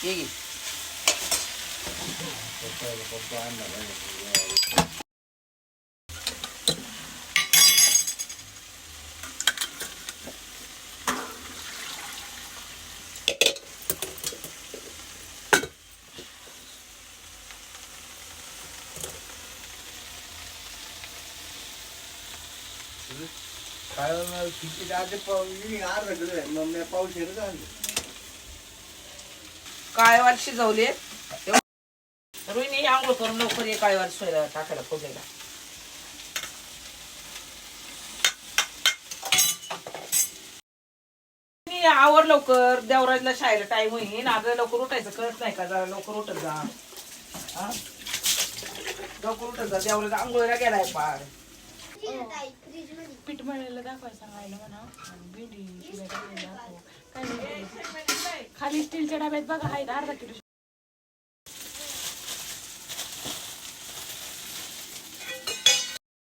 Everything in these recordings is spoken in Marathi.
ये घे. काळेवाल शिजवले. रोहिणी आंघोळ करून लवकर ये काळेवाल सोयला टाकायला फोडलेला. आवर लवकर, देवराजला शाळेला टाइम होईल. अगं लवकर उठायचं कळत नाही का? जरा लवकर उठत जा. लवकर उठत जा. देवराज आंघोळीला गेलाय पार. पीठ मळलेलं दाखवाय सांगायला म्हणा. भेंडी दाखव काय खाली स्टीलच्या डब्यात बघा आहेत अर्धा किलो.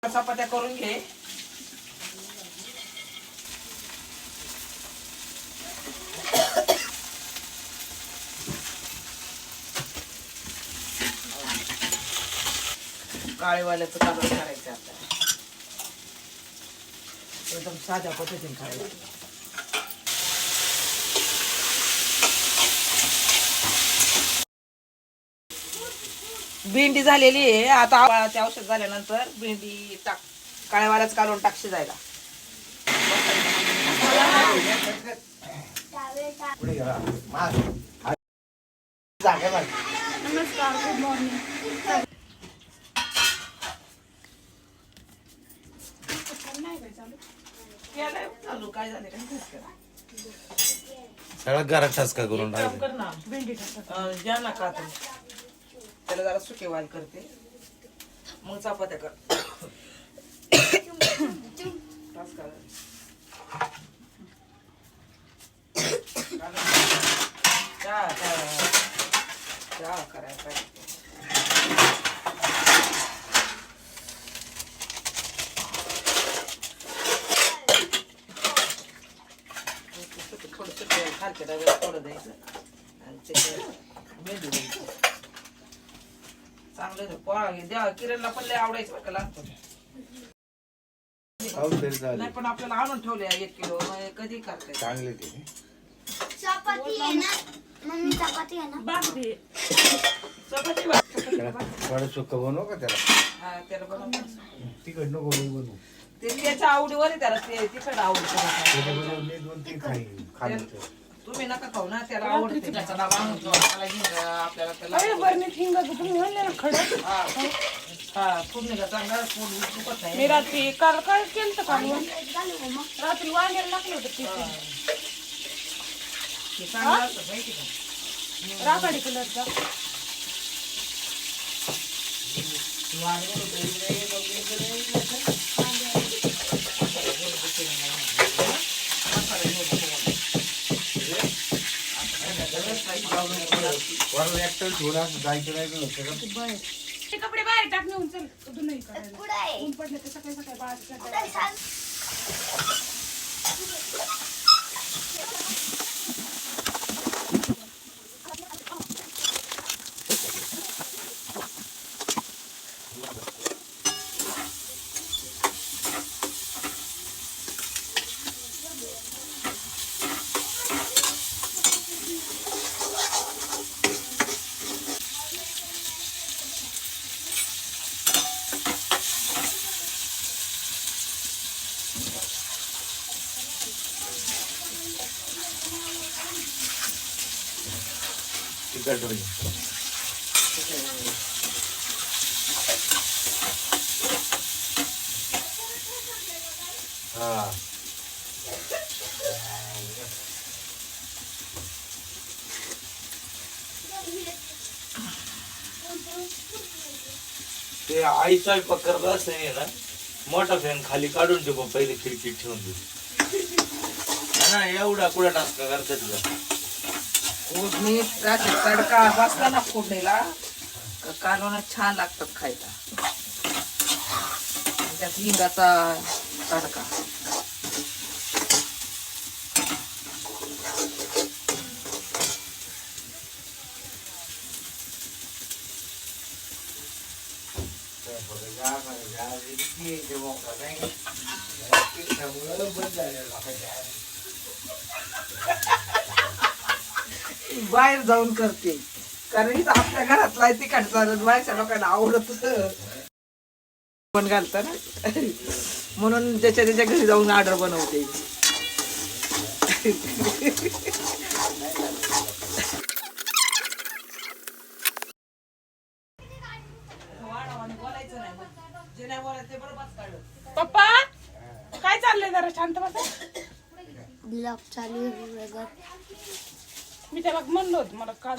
चपात्या करून घे. काळेवाल्याचं कालवण करायचं आता. एकदम साध्या पद्धतीने करायचं. भेंडी झालेली आहे. आता ते औषध झाल्यानंतर भेंडी टाक. काळेवाल्याच कालवण टाक शिजायला. नमस्कार, गुड मॉर्निंग. चालू काय झाले सगळ्या घरात ठसका करून कर ना. भेंडी टाकत द्या ना का त्याला जरा सुके वाल करते. मग चपात्या कर. करायचा थोडं खालच्या डब्यात थोडं द्यायचं आणि भेंडी द्यायची. चांगलं पोळा द्या. किरणला पण लय आवडायचं बरं का लहानपणी. नाही पण आपल्याला आणून ठेवले 1 किलो. कधी करते चांगले ते चपाती आहे ना मम्मी, चपाती आहे ना. भाकरी चपाती थोडं सुक्क बनव का त्याला. हा त्याला बनव. तिखट नको बनवू. ते त्याच्या आवडीवर आहे. त्याला ते तिखट आवडतं. तुम्ही नका खाऊ ना. त्याला आवडते. त्याचा डबा आणून ठेवा. त्याला हिंग आपल्याला त्याला बरणीत हिंगाचं तुम्ही म्हणले ना खडक. हा फोडणीला चांगला दुखत नाही. मी रात्री काल काय केलं कालवण. रात्री वांग्याला टाकलं होतं पीठ. हे चांगलं असतं माहिती का? राखाडी कलरचा. ते कपडे बाहेर टाक नेऊन. चल अजून नाही करायला. ऊन पडलं तर सकाळी सकाळी बाहेर. तिखट होईल. हा ते आई स्वयंपाक करत असते ना. मोठा फॅन खाली काढून ठेव. पहिले खिडकीत ठेवून दे ना. एवढा कुठं टास्का करतात तुझा. फोडणी तडका बसला ना फोडणीला कालवण छान लागतात खायला. त्यात हिंगाचा तडका. बाहेर जाऊन करते कारण इथं आपल्या घरातला तिकडचा बाहेरच्या लोकांना आवडत पण घालतं ना म्हणून त्याच्या घरी जाऊन ऑर्डर बनवते. पप्पा काय चाललंय जरा शांत बसा. ब्लॉग चालू आहे. मी त्याला म्हणलो होतं मला काल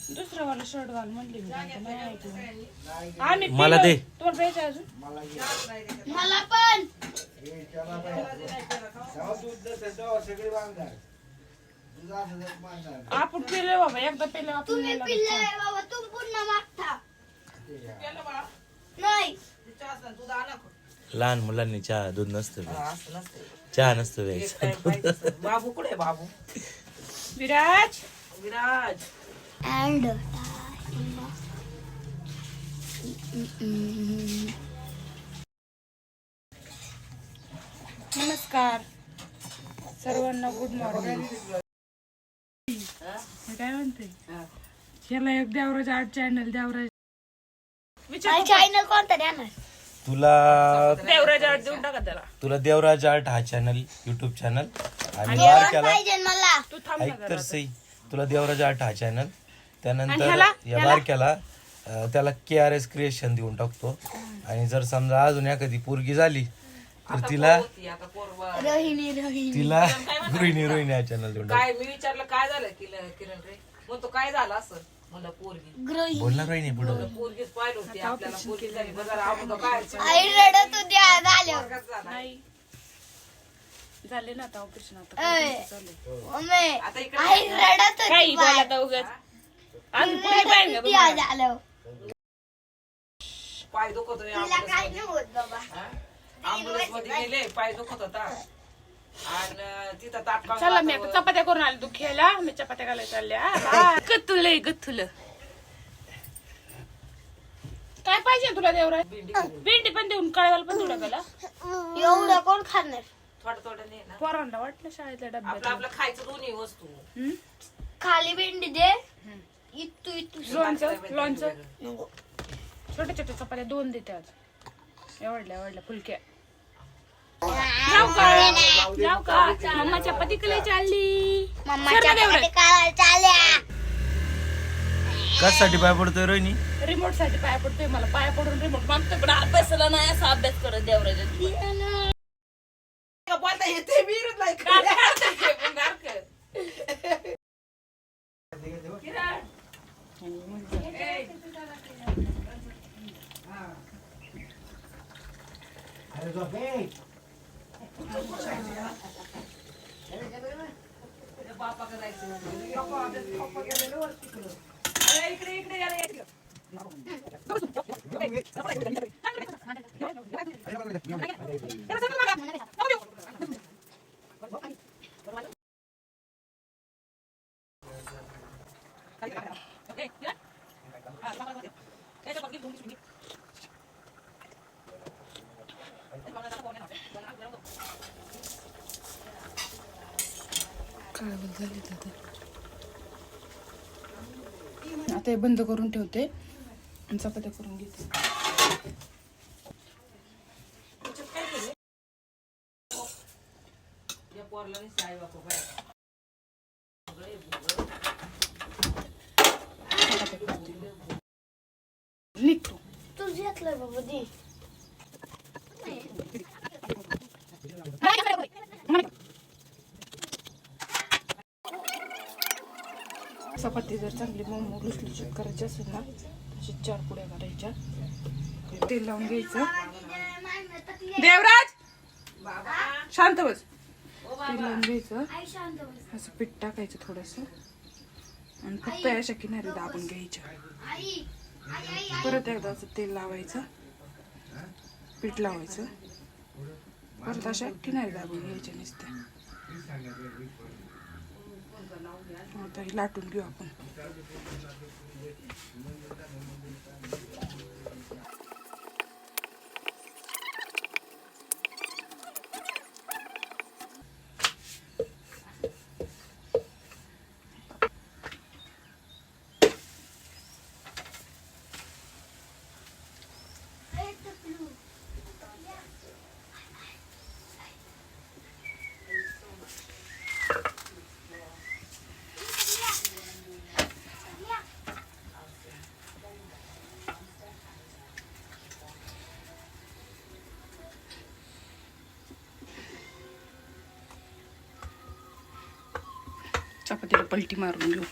दुसरा वाला शर्ट घाल म्हणली मी त्यांना, नाही ऐकलं. आम्ही मला दे. तुम्हाला पाहिजे अजून मला पण आपण पिले बाबा एकदा पिले आपण तुम्ही नाही लागत. पिल्ले बाबा तुम पुन्हा मागता नाही. लहान मुलांनी चहा दूध नसतं प्यायचं. चहा नसतं प्यायचं. बाबू कुठे बाबू विराज विराज अँड नमस्कार सर्वांना गुड मॉर्निंग. काय म्हणते ह्याला एक देवराज आर्ट चॅनल देवराज विचार चॅनल कोणता देणार? तुला देवराज आर्ट देऊन टाका त्याला. तुला देवराज आर्ट हा चॅनल युट्यूब चॅनल आणि जेवण बारक्याला पाहिजे मला. तू थांब ऐक तर सई तुला देवराज आर्ट हा चॅनल त्यानंतर ह्याला? या बारक्याला त्याला KRS क्रिएशन देऊन टाकतो. आणि जर समजा अजून एखादी पोरगी झाली तर तिला रोहिणी तिला रोहिणी हा चॅनल देऊन टाकतो. काय मी विचारलं काय झालं किरण रे म्हणतो काय झालं असं म्हणलं पोरगी ग्रोही बोल ना रोहिणी पुढं. पोरगीच पाहिलं होती आपल्याला पोरगी झाली बघा आपण काय आई रडत होती झालं. नाही झाले ना आता ऑपरेशन आता ऐ, चाललंय. मम्मी आता इकडे आई रडत काही होती बोला आता उगाच. आणि पुढे पाहिजे होती बघा. झालं. पाय दुखतोय तिला काय नाही होत बाबा. अँब्युलन्स मध्ये गेले पाय दुखत होता आणि तिथं तात्काळ चला मी आता चपात्या करून आले. तू खेळा मी चपात्या घालायला चालल्या. गथुल गथुल काय पाहिजे तुला देवराज? भेंडी पण देऊन कळवायला पण थोडं गेला. एवढं कोण खाणार? थोडं थोडं नाही ना पोरांना वाटलं शाळेतल्या आपलं डब्यात आपलं खायचं दोन्ही वस्तू खाली भेंडी दे. इतू लोणचं छोट्या छोट्या चपात्या 2 देते आज. एवढल्या फुलक्या जाऊ का मम्मा चपाती कले चालली. मम्माच्या घरी काय चालल्या? कशासाठी पाय पडतोय रोहिणी? रिमोट साठी पाया पडतोय. मला पाया पडून रिमोट मागतोय पण अभ्यासाला नाही असा अभ्यास करत देवराज. बोलता येते विरोध नाही बापा करायचं इकडे इकडे इकडे आता हे बंद करून ठेवते आणि चपात्या करून घेते. निघतो तूच घेतलंय बाबा दे. चपाती जर चांगली मऊ लुसलुशीत करायची असेल ना तशी 4 पुड्या करायच्या. तेल लावून घ्यायचं. देवराज शांत बस. तेल लावून घ्यायचं. असं पीठ टाकायचं थोडस आणि फक्त अशा किनारी दाबून घ्यायच्या. परत एकदा असं तेल लावायचं पीठ लावायचं परत अशा किनारी दाबून घ्यायच्या नुसत्या. आता हे लाटून घेऊ आपण. चपातीला पलटी मारून घेऊ.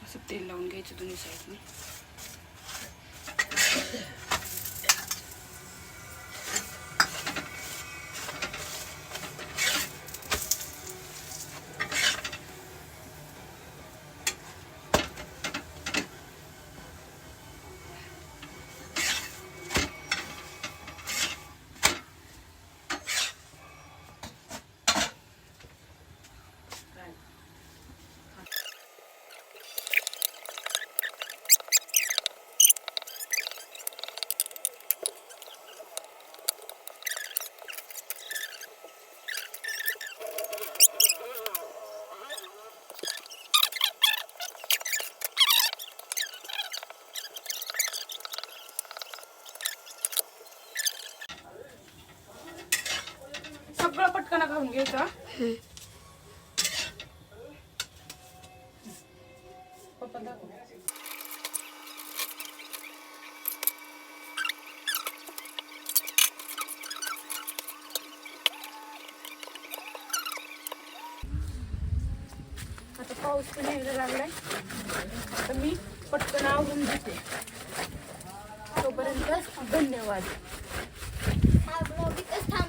असं तेल लावून घ्यायचं दोन्ही साईडने. सगळं पटकन घालून घ्यायचं. पप्पा दाखव. आता पाऊस पण यायला लागलाय. आता मी पटकन आवरून घेते. तोपर्यंत धन्यवाद. हा ब्लॉग इथंच थांबवते.